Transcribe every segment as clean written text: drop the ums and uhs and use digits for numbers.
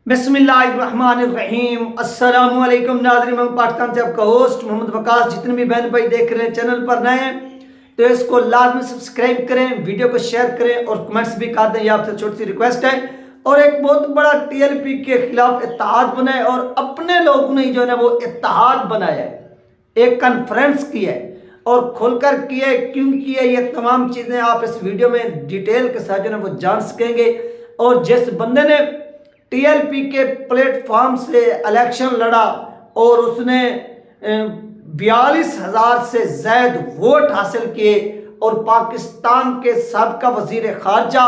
बिस्मिल्लाहिर्रहमानिर्रहीम। अस्सलाम वालेकुम नाज़रीन, मैं पाकिस्तान से आपका होस्ट मोहम्मद वकास। जितने भी बहन भाई देख रहे हैं चैनल पर नए हैं तो इसको लाजमी सब्सक्राइब करें, वीडियो को शेयर करें और कमेंट्स भी कर दें। ये आपसे छोटी सी रिक्वेस्ट है। और एक बहुत बड़ा टीएलपी के खिलाफ इत्तेहाद बना है और अपने लोगों ने जो है वो इत्तेहाद बनाया है, एक कॉन्फ्रेंस की है और खुलकर की है। क्यों की है, ये तमाम चीज़ें आप इस वीडियो में डिटेल के साथ जो है वो जान सकेंगे। और जिस बंदे ने टीएलपी के प्लेटफॉर्म से इलेक्शन लड़ा और उसने 42,000 से ज़्यादा वोट हासिल किए और पाकिस्तान के साबिका वजीर खारजा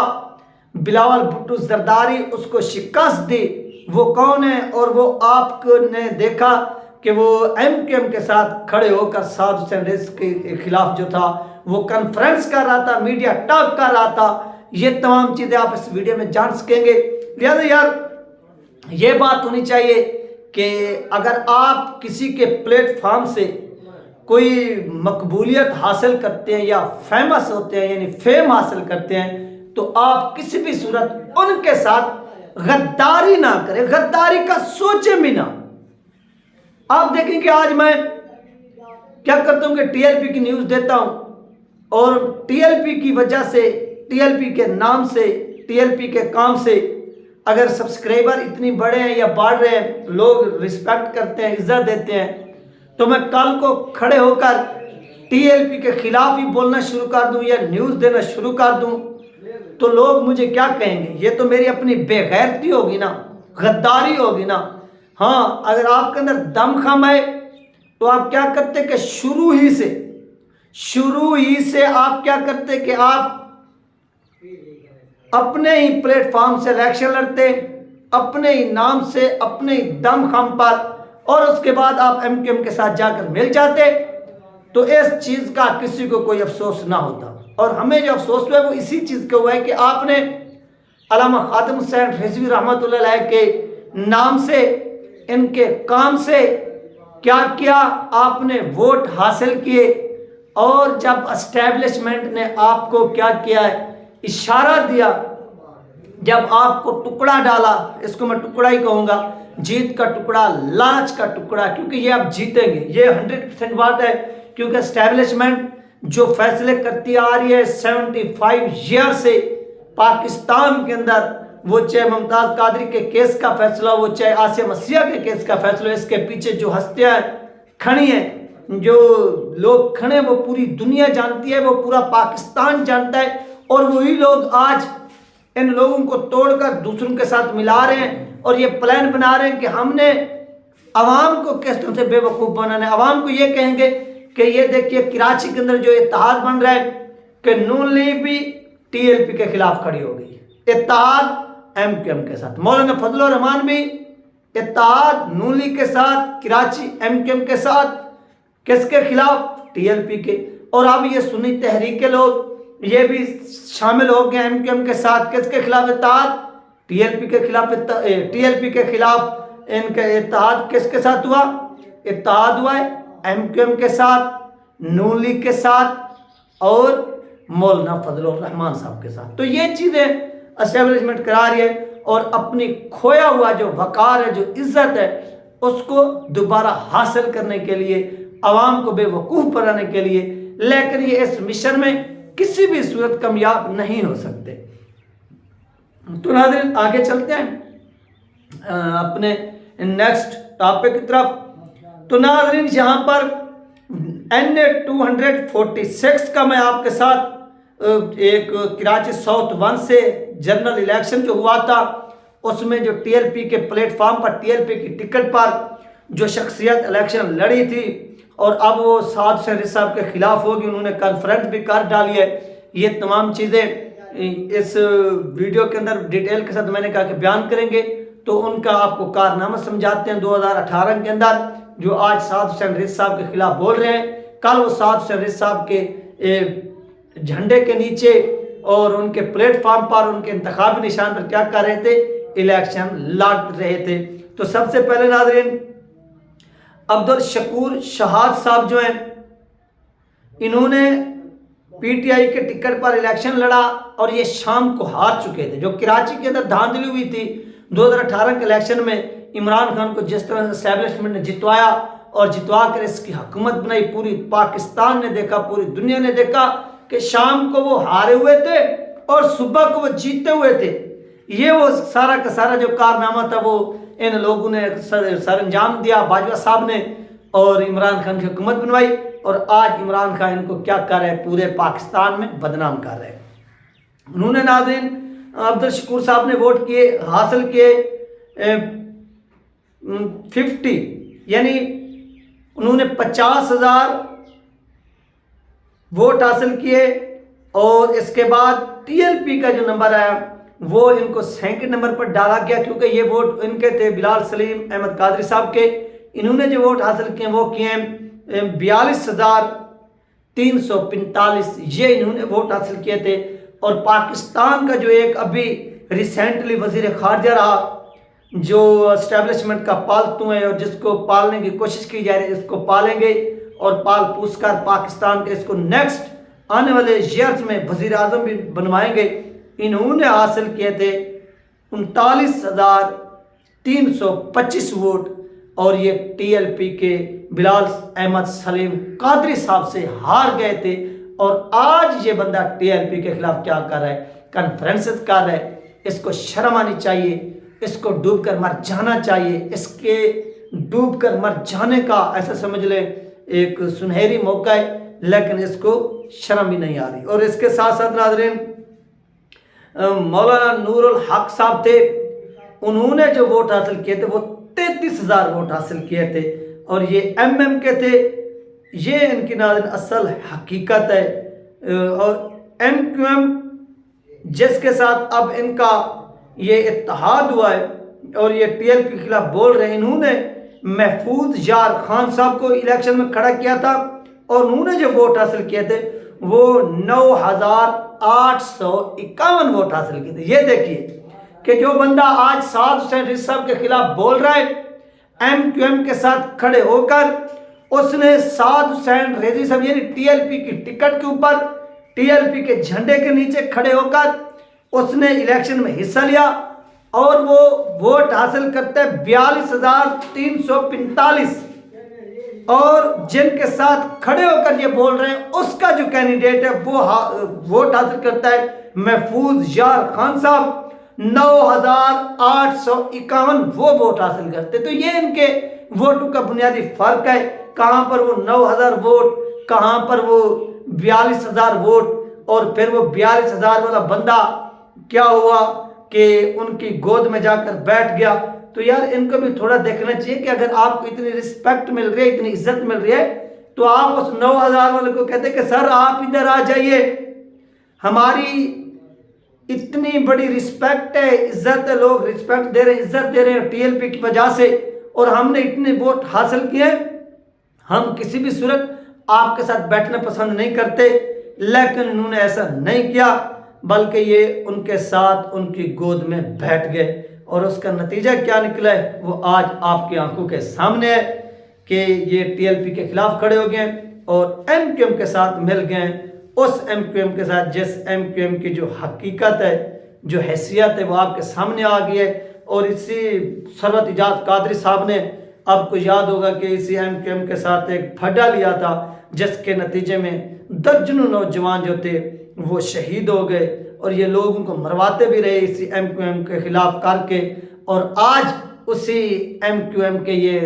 बिलावल भुट्टो जरदारी उसको शिकस्त दी, वो कौन है? और वो आपने देखा कि वो एमकेएम के साथ खड़े होकर साद हुसैन रईस के खिलाफ जो था वो कॉन्फ्रेंस कर रहा था, मीडिया टॉक कर रहा था। ये तमाम चीज़ें आप इस वीडियो में जान सकेंगे। लिहाजा यार ये बात होनी चाहिए कि अगर आप किसी के प्लेटफॉर्म से कोई मकबूलियत हासिल करते हैं या फेमस होते हैं यानी फेम हासिल करते हैं तो आप किसी भी सूरत उनके साथ गद्दारी ना करें, गद्दारी का सोचे भी ना। आप देखें कि आज मैं क्या करता हूं कि टीएलपी की न्यूज़ देता हूं और टीएलपी की वजह से, टीएलपी के नाम से, टीएलपी के काम से अगर सब्सक्राइबर इतनी बड़े हैं या बढ़ रहे हैं, लोग रिस्पेक्ट करते हैं, इज्जत देते हैं, तो मैं कल को खड़े होकर टीएलपी के खिलाफ ही बोलना शुरू कर दूं या न्यूज़ देना शुरू कर दूं तो लोग मुझे क्या कहेंगे? ये तो मेरी अपनी बेगैरती होगी ना, गद्दारी होगी ना। हाँ, अगर आपके अंदर दम खम है तो आप क्या करते कि शुरू ही से आप क्या करते कि आप अपने ही प्लेटफॉर्म से इलेक्शन लड़ते, अपने ही नाम से, अपने ही दम खम पर, और उसके बाद आप एमकेएम के साथ जाकर मिल जाते तो इस चीज़ का किसी को कोई अफसोस ना होता। और हमें जो अफसोस हुआ है वो इसी चीज़ का हुआ है कि आपने अल्लामा खादिम हुसैन रिजवी रहमतुल्लाह अलैह के नाम से, इनके काम से क्या किया? आपने वोट हासिल किए और जब एस्टेब्लिशमेंट ने आपको क्या किया है, इशारा दिया, जब आपको टुकड़ा डाला, इसको मैं टुकड़ा ही कहूँगा, जीत का टुकड़ा, लालच का टुकड़ा, क्योंकि ये आप जीतेंगे, ये 100% बात है। क्योंकि एस्टेब्लिशमेंट जो फैसले करती आ रही है 75 ईयर से पाकिस्तान के अंदर, वो चाहे मुमताज़ कादरी के केस का फैसला हो, चाहे आसिया मसीहा के केस का फैसला, इसके पीछे जो हस्तियाँ खड़ी हैं, जो लोग खड़े, वो पूरी दुनिया जानती है, वो पूरा पाकिस्तान जानता है। और वही लोग आज इन लोगों को तोड़कर दूसरों के साथ मिला रहे हैं और ये प्लान बना रहे हैं कि हमने अवाम को किस तरह से बेवकूफ़ बनाना है। अवाम को ये कहेंगे कि ये देखिए कराची के अंदर जो इत्तेहाद बन रहा है कि नून लीग भी टीएलपी के खिलाफ खड़ी हो गई, इत्तेहाद एमकेएम के साथ, मौलाना फजलुर रहमान भी इत्तेहाद नून लीग के साथ, कराची एमकेएम के साथ, किसके खिलाफ? टीएलपी के। और अब ये सुन्नी तहरीक के लोग ये भी शामिल हो गए एमकेएम के साथ, किसके खिलाफ इत्तेहाद? टीएलपी के खिलाफ। टीएलपी के खिलाफ इनका इत्तेहाद किसके साथ हुआ? इत्तेहाद हुआ है एमकेएम के साथ, नून लीग के साथ और मौलाना फजलुर रहमान साहब के साथ। तो ये चीज़ें एस्टेब्लिशमेंट करा रही है और अपनी खोया हुआ जो वकार है, जो इज्जत है, उसको दोबारा हासिल करने के लिए, आवाम को बेवकूफ़ बनाने के लिए, लेकिन ये इस मिशन में किसी भी सूरत कामयाब नहीं हो सकते। तो नाज़रीन आगे चलते हैं अपने नेक्स्ट टॉपिक की तरफ। तो नाज़रीन यहाँ पर NA 246 का मैं आपके साथ एक कराची साउथ 1 से जनरल इलेक्शन जो हुआ था उसमें जो टीएलपी के प्लेटफॉर्म पर, टीएलपी की टिकट पर जो शख्सियत इलेक्शन लड़ी थी और अब वो साद हुसैन रईस साहब के खिलाफ होगी, उन्होंने कॉन्फ्रेंस भी कर डाली है। ये तमाम चीज़ें इस वीडियो के अंदर डिटेल के साथ मैंने कहा कि बयान करेंगे। तो उनका आपको कारनामा समझाते हैं 2018 के अंदर जो आज साद हुसैन रईस साहब के खिलाफ बोल रहे हैं। कल वो साद हुसैन रईस साहब के झंडे के नीचे और उनके प्लेटफॉर्म पर, उनके इंतखाबी निशान पर क्या कर रहे थे? इलेक्शन लड़ रहे थे। तो सबसे पहले नाज़रीन अब्दुल शकूर शहाद साहब जो हैं, इन्होंने पीटीआई के टिकट पर इलेक्शन लड़ा और ये शाम को हार चुके थे। जो कराची के अंदर धांधली हुई थी 2018 کے الیکشن میں عمران خان کو جس طرح اسٹیبلشمنٹ نے جتوایا اور جتوا کر اس کی حکومت بنائی، پوری پاکستان نے دیکھا، پوری دنیا نے دیکھا کہ شام کو وہ ہارے ہوئے تھے اور صبح کو وہ جیتے ہوئے تھے۔ یہ وہ سارا کا سارا جو کارنامہ تھا وہ ان لوگوں نے سر انجام دیا، باجوہ صاحب نے، اور عمران خان کی حکومت بنوائی، اور آج عمران خان ان کو کیا کر رہے ہیں، پورے پاکستان میں بدنام کر رہے ہیں۔ انہوں نے ناظرین عبدالشکور صاحب نے ووٹ کیے، حاصل کیے 50، یعنی انہوں نے 50,000 ووٹ حاصل کیے، اور اس کے بعد ٹی ایل پی کا جو نمبر ہے وہ ان کو سیکنڈ نمبر پر ڈالا گیا، کیونکہ یہ ووٹ ان کے تھے بلال سلیم احمد قادری صاحب کے۔ انہوں نے جو ووٹ حاصل کیے وہ کیے 42,345، یہ انہوں نے ووٹ حاصل کیے تھے۔ اور پاکستان کا جو ایک ابھی ریسنٹلی وزیر خارجہ رہا، جو اسٹیبلشمنٹ کا پالتو ہے اور جس کو پالنے کی کوشش کی جا رہی ہے، اس کو پالیں گے اور پال پوس کر پاکستان کے اس کو نیکسٹ آنے والے ایئرز میں وزیر اعظم بھی بنوائیں گے، انہوں نے حاصل کیے تھے 39,325 ووٹ، اور یہ ٹی ایل پی کے بلال احمد سلیم قادری صاحب سے ہار گئے تھے۔ اور آج یہ بندہ ٹی ایل پی کے خلاف کیا کر رہا ہے، کانفرنسز کر رہا ہے۔ اس کو شرم آنی چاہیے، اس کو ڈوب کر مر جانا چاہیے، اس کے ڈوب کر مر جانے کا ایسا سمجھ لیں ایک سنہری موقع ہے، لیکن اس کو شرم بھی نہیں آ رہی۔ اور اس کے ساتھ ساتھ ناظرین مولانا نور الحق صاحب تھے، انہوں نے جو ووٹ حاصل کیے تھے وہ 33,000 ووٹ حاصل کیے تھے، اور یہ ایم ایم کے تھے۔ یہ ان کی ناظرین اصل حقیقت ہے۔ اور ایم کیو ایم جس کے ساتھ اب ان کا یہ اتحاد ہوا ہے اور یہ ٹی ایل پی کے خلاف بول رہے ہیں، انہوں نے محفوظ یار خان صاحب کو الیکشن میں کھڑا کیا تھا، اور انہوں نے جو ووٹ حاصل کیے تھے وہ 9,851 ووٹ حاصل کیے تھے۔ یہ دیکھیے کہ جو بندہ آج سعد حسین رضوی صاحب کے خلاف بول رہا ہے، ایم کیو ایم کے ساتھ کھڑے ہو کر اس نے سعد حسین رضوی صاحب یعنی ٹی ایل پی کی ٹکٹ کے اوپر، ٹی ایل پی کے جھنڈے کے نیچے کھڑے ہو کر اس نے الیکشن میں حصہ لیا، اور وہ ووٹ حاصل کرتے 42,345، اور جن کے ساتھ کھڑے ہو کر یہ بول رہے ہیں اس کا جو کینڈیڈیٹ ہے وہ ووٹ حاصل کرتا ہے محفوظ یار خان صاحب، 9,851 وہ ووٹ حاصل کرتے۔ تو یہ ان کے ووٹوں کا بنیادی فرق ہے، کہاں پر وہ 9,000 ووٹ، کہاں پر وہ 42,000 ووٹ، اور پھر وہ 42,000 والا بندہ کیا ہوا کہ ان کی گود میں جا کر بیٹھ گیا۔ تو یار ان کو بھی تھوڑا دیکھنا چاہیے کہ اگر آپ کو اتنی رسپیکٹ مل رہی ہے، اتنی عزت مل رہی ہے، تو آپ اس 9,000 والے کو کہتے کہ سر آپ ادھر آ جائیے، ہماری اتنی بڑی رسپیکٹ ہے، عزت ہے، لوگ رسپیکٹ دے رہے ہیں، عزت دے رہے ہیں ٹی ایل پی کی وجہ سے، اور ہم نے اتنے ووٹ حاصل کیے۔ ہم کسی بھی صورت آپ کے ساتھ بیٹھنا پسند نہیں کرتے، لیکن انہوں نے ایسا نہیں کیا، بلکہ یہ ان کے ساتھ ان کی گود میں بیٹھ گئے، اور اس کا نتیجہ کیا نکلا ہے وہ آج آپ کی آنکھوں کے سامنے ہے کہ یہ ٹی ایل پی کے خلاف کھڑے ہو گئے اور ایم کیو ایم کے ساتھ مل گئے، اس ایم کیو ایم کے ساتھ جس ایم کیو ایم کی جو حقیقت ہے، جو حیثیت ہے وہ آپ کے سامنے آ گئی ہے۔ اور اسی ثروت اجاز قادری صاحب نے، آپ کو یاد ہوگا کہ اسی ایم کیو ایم کے ساتھ ایک پھڈا لیا تھا، جس کے نتیجے میں درجنوں نوجوان جو تھے وہ شہید ہو گئے، اور یہ لوگوں کو مرواتے بھی رہے اسی ایم کیو ایم کے خلاف کر کے، اور آج اسی ایم کیو ایم کے یہ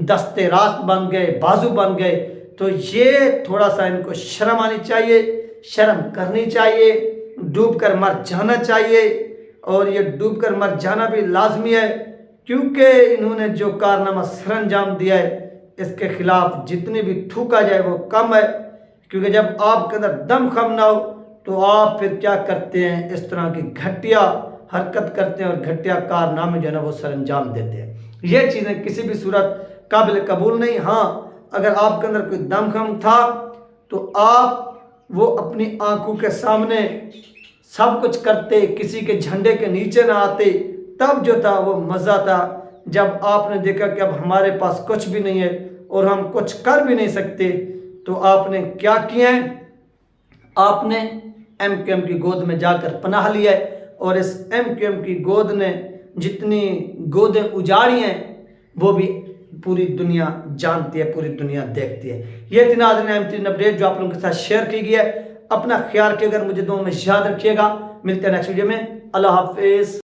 دستے راست بن گئے، بازو بن گئے۔ تو یہ تھوڑا سا ان کو شرم آنی چاہیے، شرم کرنی چاہیے، ڈوب کر مر جانا چاہیے، اور یہ ڈوب کر مر جانا بھی لازمی ہے، کیونکہ انہوں نے جو کارنامہ سر انجام دیا ہے اس کے خلاف جتنی بھی تھوکا جائے وہ کم ہے، کیونکہ جب آپ کے اندر دم خم نہ ہو تو آپ پھر کیا کرتے ہیں، اس طرح کی گھٹیا حرکت کرتے ہیں اور گھٹیا کارنامے جو ہے نا وہ سر انجام دیتے ہیں۔ یہ چیزیں کسی بھی صورت قابل قبول نہیں۔ ہاں اگر آپ کے اندر کوئی دم خم تھا تو آپ وہ اپنی آنکھوں کے سامنے سب کچھ کرتے، کسی کے جھنڈے کے نیچے نہ آتے، تب جو تھا وہ مزہ تھا۔ جب آپ نے دیکھا کہ اب ہمارے پاس کچھ بھی نہیں ہے اور ہم کچھ کر بھی نہیں سکتے، تو آپ نے کیا کیا ہے، آپ نے ایم کیو ایم کی گود میں جا کر پناہ لیا ہے، اور اس ایم کیو ایم کی گود نے جتنی گودیں اجاڑی ہیں وہ بھی پوری دنیا جانتی ہے، پوری دنیا دیکھتی ہے۔ یہ تھی ناظرین اہم ترین اپڈیٹ جو آپ لوگوں کے ساتھ شیئر کی گئی ہے۔ اپنا خیال رکھیے گا، مجھے دعاؤں میں یاد رکھیے گا۔ ملتے ہیں نیکسٹ ویڈیو میں۔ اللہ حافظ۔